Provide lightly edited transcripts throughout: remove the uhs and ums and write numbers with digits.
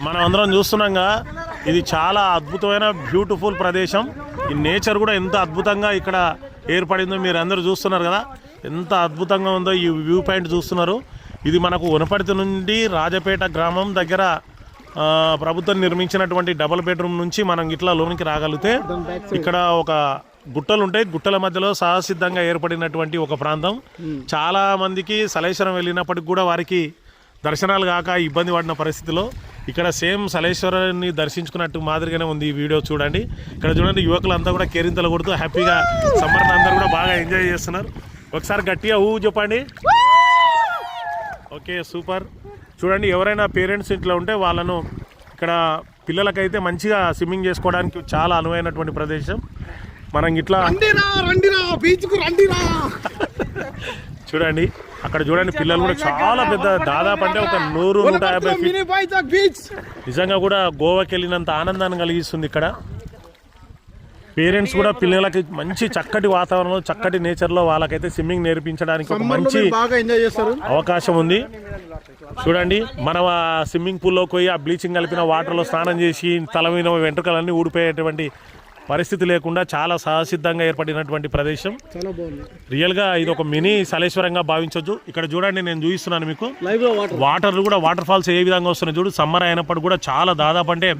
మనం అందరం చూస్తున్నాంగా ఇది చాలా అద్భుతమైన బ్యూటిఫుల్ ప్రదేశం. ఈ నేచర్ కూడా ఎంత అద్భుతంగా ఇక్కడ ఏర్పడిందో మీరు అందరూ చూస్తున్నారు కదా, ఎంత అద్భుతంగా ఉందో ఈ వ్యూ పాయింట్ చూస్తున్నారు. ఇది మనకు వనపర్తి నుండి రాజపేట గ్రామం దగ్గర ప్రభుత్వం నిర్మించినటువంటి డబుల్ బెడ్రూమ్ నుంచి మనం ఇట్లా లోనికి రాగలిగితే ఇక్కడ ఒక గుట్టలు ఉంటాయి. గుట్టల మధ్యలో సహసిద్ధంగా ఏర్పడినటువంటి ఒక ప్రాంతం. చాలా మందికి సలేశ్వరం వెళ్ళినప్పటికి కూడా వారికి దర్శనాలు కాక ఇబ్బంది పడిన పరిస్థితిలో ఇక్కడ సేమ్ సలేశ్వరాన్ని దర్శించుకున్నట్టు మాదిరిగానే ఉంది. ఈ వీడియో చూడండి. ఇక్కడ చూడండి యువకులంతా కూడా కేరింతలు కొడుతూ హ్యాపీగా సమ్మర్ని అందరూ కూడా బాగా ఎంజాయ్ చేస్తున్నారు. ఒకసారి గట్టిగా చెప్పండి. Okay, super. చూడండి, ఎవరైనా పేరెంట్స్ ఇంట్లో ఉంటే వాళ్ళను ఇక్కడ పిల్లలకైతే మంచిగా స్విమ్మింగ్ చేసుకోవడానికి చాలా అనువైనటువంటి ప్రదేశం. మనం ఇట్లా చూడండి, అక్కడ చూడండి పిల్లలు కూడా చాలా పెద్ద, దాదాపు అంటే ఒక 100-150 ఫీట్. నిజంగా కూడా గోవాకి వెళ్ళినంత ఆనందాన్ని కలిగిస్తుంది. ఇక్కడ పేరెంట్స్ కూడా పిల్లలకి మంచి చక్కటి వాతావరణంలో, చక్కటి నేచర్లో వాళ్ళకైతే స్విమ్మింగ్ నేర్పించడానికి ఒక మంచి అవకాశం ఉంది. చూడండి, మనం ఆ స్విమ్మింగ్ పూల్లోకి పోయి ఆ బ్లీచింగ్ కలిపిన వాటర్లో స్నానం చేసి తల మీద వెంట్రుకలన్నీ ఊడిపోయేటువంటి పరిస్థితి లేకుండా చాలా సహసిద్ధంగా ఏర్పడినటువంటి ప్రదేశం. రియల్గా ఇది ఒక మినీ సలేశ్వరంగా భావించవచ్చు. ఇక్కడ చూడండి, నేను చూపిస్తున్నాను మీకు వాటర్ కూడా, వాటర్ ఫాల్స్ ఏ విధంగా వస్తున్నాయి చూడు. సమ్మర్ అయినప్పుడు కూడా చాలా దాదాపు అంటే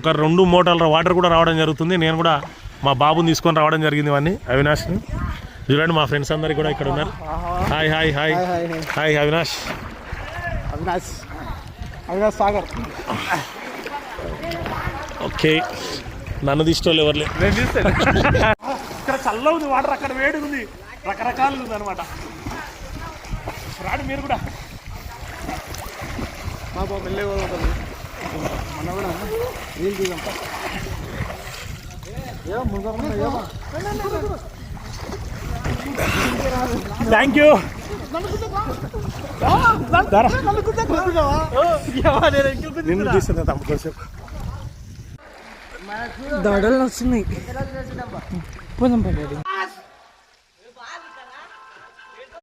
ఒక 2 మోటార్ల వాటర్ కూడా రావడం జరుగుతుంది. నేను కూడా మా బాబుని తీసుకొని రావడం జరిగింది ఇవన్నీ. అవినాష్ని చూడండి, మా ఫ్రెండ్స్ అందరికి కూడా ఇక్కడ ఉన్నారు. Hi hi hi hi Avinash Sagar. Okay, నన్ను తీసుకోవాలి ఎవరులే. ఇక్కడ చల్ల ఉంది వాటర్, అక్కడ వేడి ఉంది, రకరకాలు ఉంది అనమాట. రాడు మీరు కూడా. Thank you. నిన్ను తీస్తున్నా తమ్ముడు కొంచెం. దడలు వస్తున్నాయి.